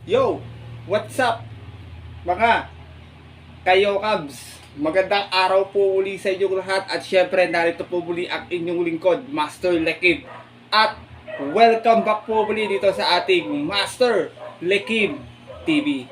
Yo, what's up mga kayo Cubs? Magandang araw po uli sa inyong lahat at syempre narito po muli ang inyong lingkod, Master Lekib. At welcome back po muli dito sa ating Master Lekib TV.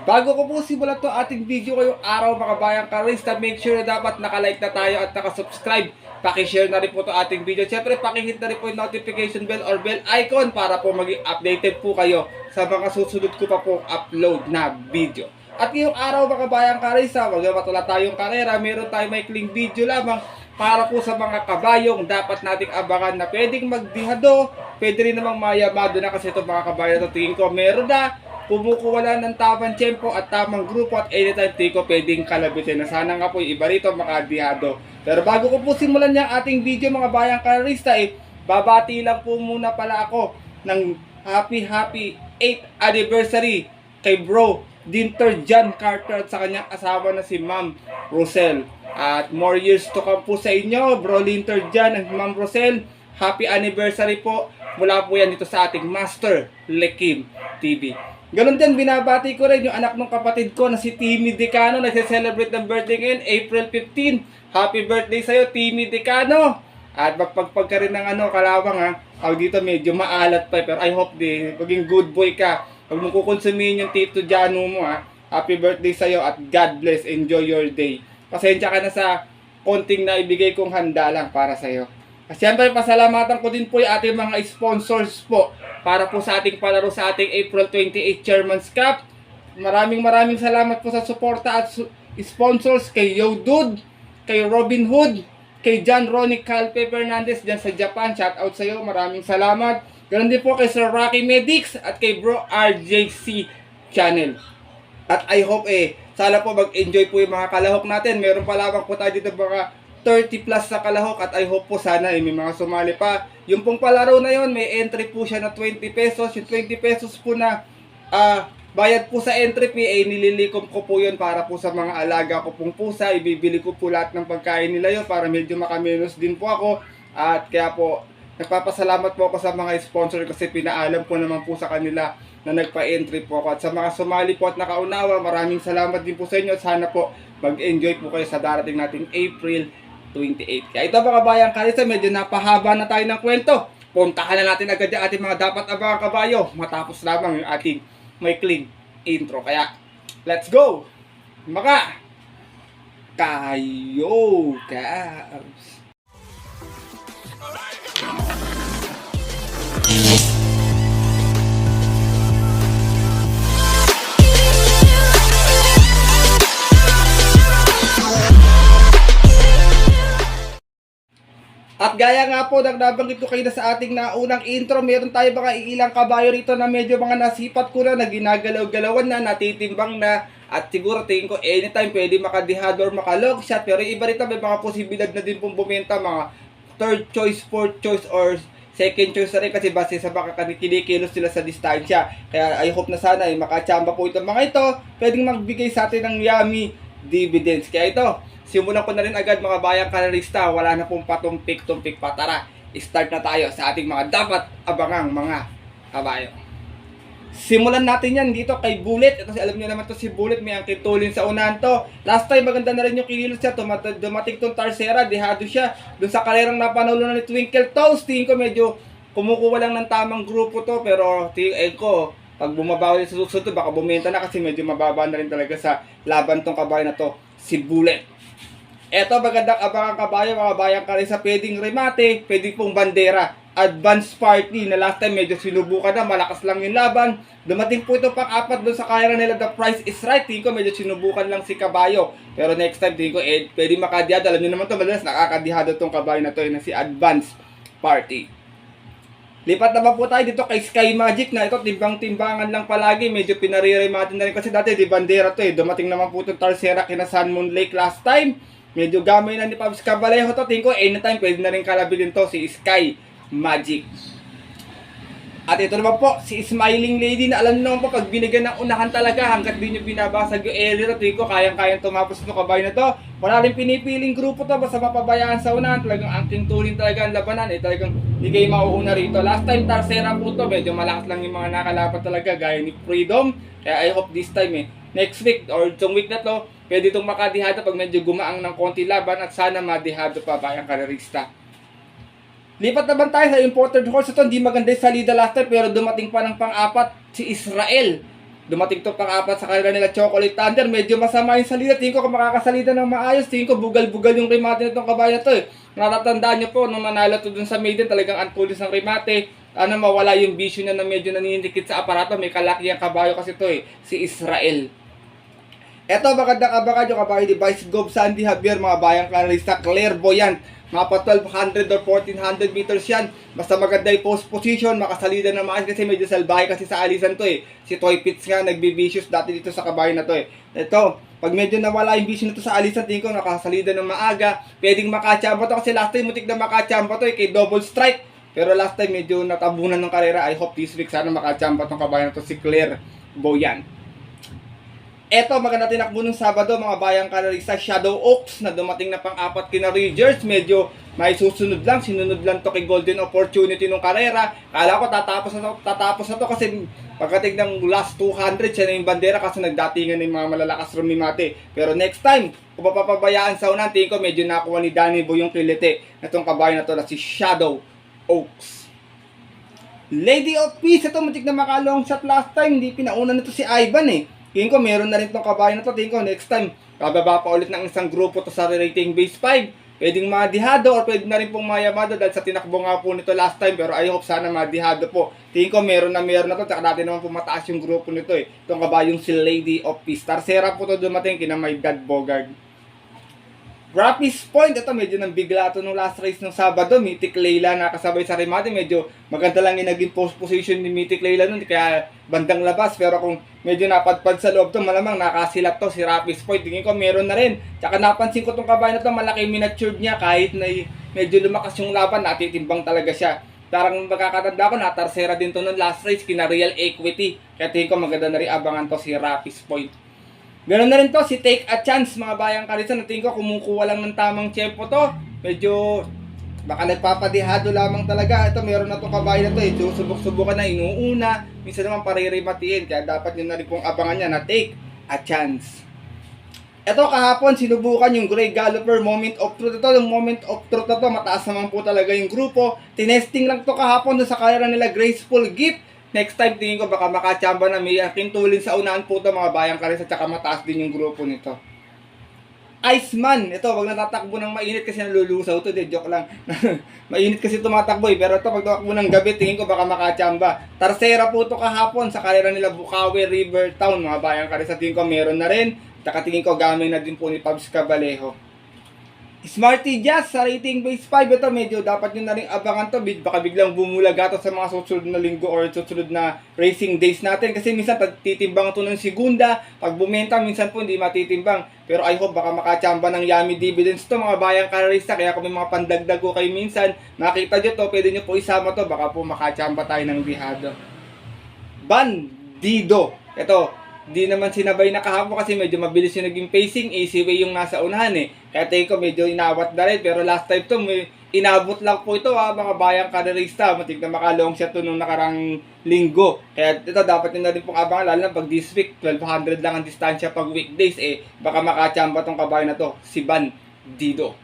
Bago ko po simulan to ating video ngayong araw mga bayang karista, make sure na dapat nakalike na tayo at nakasubscribe. Pakishare na rin po to ating video. Siyempre, pakihit na rin po yung notification bell or bell icon para po maging updated po kayo sa mga susunod ko pa po upload na video. At ngayong araw mga bayang karista, wag na matula tayong karera, meron tayong maikling video lamang para po sa mga kabayong dapat nating abangan na pwedeng magdihado, pwede rin namang mayamado na kasi itong mga kabayo na tingin ko meron na kumukuha ng tamang tempo at tamang grupo at anytime tingin ko pwedeng kalabitin na sana nga po yung iba rito makadihado. Pero bago ko po simulan yung ating video mga bayang karista babati lang po muna pala ako ng happy 8th anniversary kay bro Dinter John Carter at sa kanyang asawa na si Ma'am Rosel. At more years to come po sa inyo, Bro Dinter John and Ma'am Rosel. Happy anniversary po. Mula po yan dito sa ating Master Lekib TV. Ganon din, binabati ko rin yung anak ng kapatid ko na si Timmy Decano. Nagse-celebrate ng birthday ngayon, April 15. Happy birthday sa'yo, Timmy Decano. At magpagpag ka rin ng kalawang ha. Dito medyo maalat pa pero I hope maging good boy ka. Huwag mong kukonsumihin yung Tito Jano mo ha. Happy birthday sa'yo at God bless. Enjoy your day. Pasensya ka na sa konting na ibigay kong handa lang para sa'yo. At siyempre, pasalamatan ko din po yung ating mga sponsors po para po sa ating palaro sa ating April 28 Chairman's Cup. Maraming salamat po sa suporta at sponsors kay Yo Dude, kay Robin Hood, kay John Ronnie Calpe Fernandez dyan sa Japan. Shout out sa iyo, maraming salamat. Ganon din po kay Sir Rocky Medics at kay Bro RJC Channel. At I hope sana po mag-enjoy po yung mga kalahok natin. Meron pa lamang po tayo dito mga 30 plus sa kalahok at I hope po sana may mga sumali pa. Yung pong palaro na yon may entry po siya na 20 pesos. Yung 20 pesos po na bayad po sa entry fee nililikom ko po yun para po sa mga alaga ko pong pusa. Ibibili ko po lahat ng pagkain nila yun para medyo makamenos din po ako. At kaya po nagpapasalamat po ako sa mga sponsor kasi pinaalam ko naman po sa kanila na nagpa-entry po ako. At sa mga sumali po at nakaunawa, maraming salamat din po sa inyo. Sana po mag-enjoy po kayo sa darating nating April 28. Kaya ito mga bayang karista, medyo napahaba na tayo ng kwento. Puntahan na natin agad yung ating mga dapat abangang kabayo matapos lamang yung ating may clean intro. Kaya, let's go! Mga kayo Cubs! At gaya nga po, nagnabanggit ko kayo na sa ating naunang intro, meron tayo mga ilang kabayo rito na medyo mga nasipat ko na ginagalaw-galawan na, natitimbang na, at siguro tingin ko anytime pwede makadihado or makalog shot. Pero iba rito may mga posibilidad na din pong bumenta, mga third choice, fourth choice, or second choice na rin kasi base sa baka kinikilos sila sa distansya. Kaya I hope na sana makachamba po itong mga ito, pwedeng magbigay sa atin ng yummy dividends. Kaya ito, simulan ko na rin agad mga bayang karerista. Wala na pong patumpik-tumpik pa. Tara, start na tayo sa ating mga dapat abangang mga kabayo. Simulan natin yan dito kay Bullet. Ito alam niyo naman to si Bullet. May angkin tulin sa unahan to. Last time maganda na rin yung kinilos siya. Dumating tong Tarsera. Dihado siya. Doon sa kalerang napanulo na ni Twinkle Toes. Tingin ko medyo kumukuha lang ng tamang grupo to. Pero tingin ko pag bumabawi sa susunod baka bumenta na kasi medyo mababa na rin talaga sa laban tong kabayo na to, si Bullet. Eto magandang abangang kabayo mga bayang karisa, pwedeng remate, pwedeng pong bandera, advance party na last time medyo sinubukan na, malakas lang yung laban. Dumating po ito pang-apat doon sa kaya nila, the price is right. Tingin ko medyo sinubukan lang si kabayo. Pero next time tingin ko pwedeng makadihado. Alam niyo naman to, madalas nakakadihado tong kabayo na to, na si advance party. Lipat naman po tayo dito kay Sky Magic na ito, timbang-timbangan lang palagi. Medyo pinare-remate na rin kasi dati di bandera to Dumating naman po itong Tarsera kina Sun Moon Lake last time. Medyo gamay na ni Pabs Cabalejo to. Tingin ko anytime pwede na rin kalabilin to si Sky Magic. At ito naman po, si Smiling Lady na alam nyo naman po, pag binigyan ng unahan talaga, hanggat di nyo binabasag yung area, tingin ko kayang-kayang tumapos ng kabayo na to. Wala rin pinipiling grupo to, basta mapabayaan sa unahan, talagang angking tuling talaga ang labanan, talagang hindi kayo mauuna rito. Last time, Tarsera po to, medyo malakas lang yung mga nakalaban talaga, gaya ni Freedom, kaya I hope this time next week or itong week na to, pwede itong makadihado pag medyo gumaang ng konti laban at sana madihado pa bayang karerista. Lipat naman tayo sa imported horse. Ito hindi maganda yung salida last time pero dumating pa ng pang-apat si Israel. Dumating to pang-apat sa kanila nila Chocolate Thunder. Medyo masama yung salida. Tingin ko kung makakasalida ng maayos. Tingin ko bugal-bugal yung remate nitong kabayo na to Natatandaan nyo po nung nanalo to dun sa maiden talagang unpulis ng remate. Mawala yung vision na medyo naninikit sa aparato. May kalaki ang kabayo kasi to si Israel. Eto magandang abangan yung kabayo ni Vice Gov Sandy Javier mga bayang kanalista clairvoyant. Mga pa 1200 or 1400 meters yan. Basta maganda yung post position, makasalida na maayos kasi medyo salbahe kasi sa alisan to Si Toy Pitts nga nagbibicious dati dito sa kabayo na to Ito, pag medyo nawala yung vision nito sa alisan, tingin ko nakasalida ng maaga. Pwedeng makachamba to kasi last time mutik na makachamba to kay double strike. Pero last time medyo natabunan ng karera. I hope this week sana makachamba tong kabayo na to si Claire Boyan. Eto, maganda tinakbo ng Sabado, mga bayang kanalista, Shadow Oaks, na dumating na pang-apat kina Rangers. Medyo may susunod lang, sinunod lang to kay Golden Opportunity nung karera. Kala ko tatapos na to kasi pagkating ng last 200, siya na yung bandera kasi nagdatingan ng mga malalakas rumimate. Pero next time, kung mapapabayaan sa unan, tingin ko medyo nakuha ni Danny Boy yung kilite na itong kabayo na to na si Shadow Oaks. Lady of Peace, ito matik na makalong shot last time, hindi pinauna nito si Ivan Tingin ko meron na rin itong kabayo na to. Tingin ko next time, bababa pa ulit ng isang grupo to sa rating base 5. Pwedeng madihado or pwede na rin pong mayamado dahil sa tinakbo nga po nito last time. Pero I hope sana madihado po. Tingin ko meron na to. Tsaka dati naman po mataas yung grupo nito Itong kabayong si Lady of Peace. Tarsera po to dumating kina My God Bogard. Rapis Point, ito medyo nang bigla ito nung last race ng Sabado. Mythic Layla nakasabay sa remate. Medyo maganda lang yung naging post position ni Mythic Layla nun. Kaya bandang labas. Pero kung medyo napadpad sa loob to, malamang nakasilap to si Rapis Point. Tingin ko meron na rin. Tsaka napansin ko itong kabayo na to, malaki miniature niya. Kahit na medyo lumakas yung laban, natitimbang talaga siya. Parang magkakatanda ko, natarsera din to nung last race kina Real Equity. Kaya tingin ko maganda na rin abangan to si Rapis Point. Ganoon na rin to, si Take a Chance, mga bayang kalisan. Natin ko, kumukuha lang ng tamang tempo to. Medyo, baka nagpapadihado lamang talaga. Ito, meron na to kabayo na to Susubok-subukan na, inuuna. Minsan naman paririmatiin. Kaya dapat yun na rin pong abangan niya na Take a Chance. Ito, kahapon, sinubukan yung Grey Galloper Moment of Truth. Ito, yung Moment of Truth na to, mataas naman po talaga yung grupo. Tinesting lang to kahapon doon sa karera nila Graceful Gift. Next time, tingin ko baka makachamba na may kintulin sa unahan po ito mga bayang kalis at saka mataas din yung grupo nito. Iceman, ito wag na tatakbo ng mainit kasi nalulusaw to, joke lang. Mainit kasi tumatakbo pero ito pag tumakbo ng gabi, tingin ko baka makachamba. Tarsera po ito kahapon sa karera nila Bukawi River Town mga bayang kalis at tingin ko meron na rin. Saka tingin ko gamay na din po ni Pabs Cabalejo. Smarty Jazz sa rating base 5, ito medyo dapat nyo na rin abangan to. Baka biglang bumulaga to sa mga susunod na linggo or susunod na racing days natin. Kasi minsan titimbang to ng segunda. Pag bumenta, minsan po hindi matitimbang. Pero I hope baka makachamba ng yummy dividends to mga bayang karalista. Kaya kung may mga pandagdag ko kayo minsan, makita nyo to, pwede nyo po isama to. Baka po makachamba tayo ng bihado. Bandido. Ito, di naman sinabay na kahapon kasi medyo mabilis yung naging pacing. Easy way yung nasa unahan Kaya tingin ko medyo inawat na rin. Pero last time to, inabot lang po ito mga bayang karerista. Matig na makalong siya to nung nakarang linggo. Kaya ito dapat nyo na rin pong abangan. Lalo na pag this week, 1200 lang ang distansya pag weekdays. Baka makachamba tong kabayo na to, si Bandido.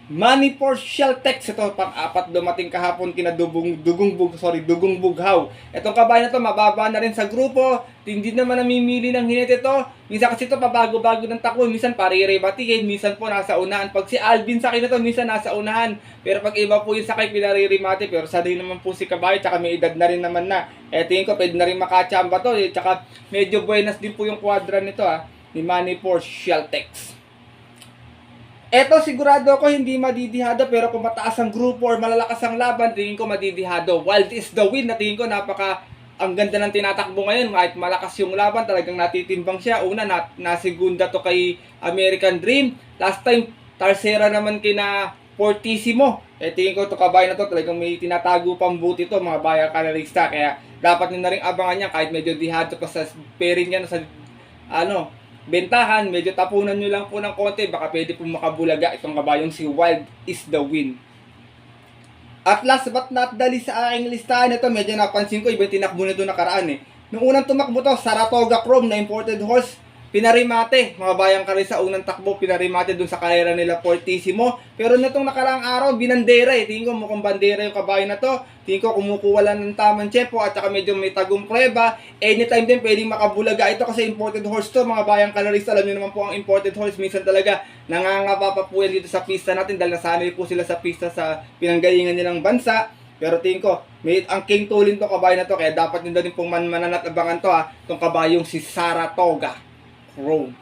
Money for Sheltex, ito pang-apat dumating kahapon kina Dugong Bughaw. Itong kabayo na to mababa na rin sa grupo. Hindi naman namimili ng hinit ito. Minsan kasi ito pabago-bago ng takbo. Minsan paririmatiin, minsan po nasa unahan. Pag si Alvin sakay na to, minsan nasa unahan. Pero pag iba po yung sakay, pinaririmati. Pero sanay naman po si kabayo, tsaka may edad na rin naman na. Tingin ko pwede na rin makachamba to. Tsaka medyo buenas din po yung quadra nito ni Money for Sheltex. Eto sigurado ako hindi madidihado pero kung mataas ang grupo or malalakas ang laban, tingin ko madidihado. Wild is the win na tingin ko ang ganda ng tinatakbo ngayon. Kahit malakas yung laban, talagang natitimbang siya. Una, nasigunda to kay American Dream. Last time, Tarsera naman kina Fortissimo. Tingin ko ito kabayan na to, talagang may tinatago pang buti to mga bayang kalerista. Kaya dapat nyo na rin abangan yan kahit medyo dihado pa sa pairing yan sa bentahan. Medyo tapunan nyo lang po ng konti, baka pwede po makabulaga itong kabayong si Wild is the Win. At last but not the least sa aking listahan ito, medyo napansin ko, iba tinakbo nito nakaraan Nung unang tumakbo to, Saratoga Chrome na imported horse, pinarimate, mga bayang kalerista, unang takbo, pinarimate dun sa karera nila Fortissimo. Pero nitong nakaraang araw, binandera Tingin ko mukhang bandera yung kabayo na to. Tingin ko kumukuha lang ng tamang tsempo at saka medyo may tagong preba. Anytime din pwedeng makabulaga ito kasi imported horse to, mga bayang kalerista. Alam nyo naman po ang imported horse, minsan talaga nangangapa pa po yan dito sa pista natin dahil nasanay po sila sa pista sa pinanggalingan nilang bansa. Pero tingin ko, ang king tulin to kabayo na to, kaya dapat nyo na rin pong mananat abangan to itong kabayong si Saratoga Chrome.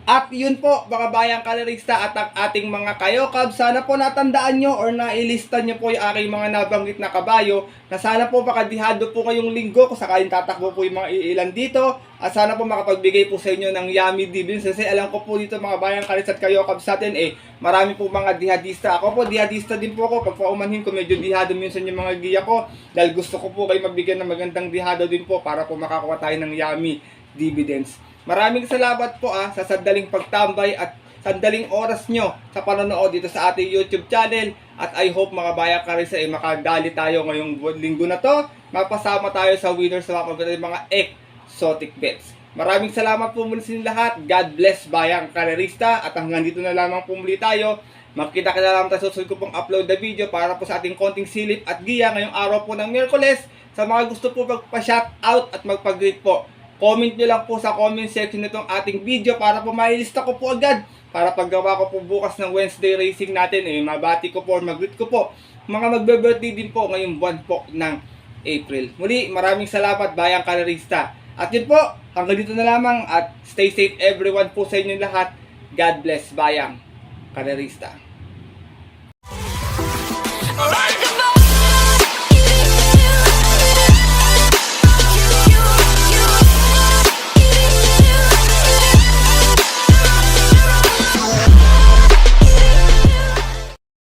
At yun po mga bayang kalerista at ang ating mga kayokab, sana po natandaan nyo or nailista nyo po yung aking mga nabanggit na kabayo, na sana po makadihado po kayong linggo kung sakaling tatakbo po yung mga ilan dito, at sana po makapagbigay po sa inyo ng yummy dividends. Kasi alam ko po dito mga bayang kalerista at kayokab sa atin marami po mga dihadista. Ako po dihadista din po ako. Pag paumanhin ko medyo dihado minsan yung mga giya ko, dahil gusto ko po kayo magbigyan ng magandang dihado din po para po makakuha tayo ng yummy dividends. Maraming salamat po sa sandaling pagtambay at sandaling oras nyo sa panonood dito sa ating YouTube channel. At I hope mga bayang kalerista makadali tayo ngayong linggo na to. Mapasama tayo sa winners sa mga exotic bets. Maraming salamat po muli sa lahat. God bless bayang kalerista. At hanggang dito na lamang po muli tayo. Magkita ka na lang tayo sa susunod ko pong upload na video para po sa ating konting silip at giya ngayong araw po ng Miyerkules. Sa mga gusto po magpa-shoutout at magpa-greet po, comment nyo lang po sa comment section nitong ating video para po mailista ko po agad. Para paggawa ko po bukas ng Wednesday racing natin, mabati ko po or mag-greet ko po mga magbe-birthday din po ngayong buwan po ng April. Muli, maraming salamat bayang kalerista. At yun po, hanggang dito na lamang at stay safe everyone po sa inyo lahat. God bless bayang kalerista. Alright.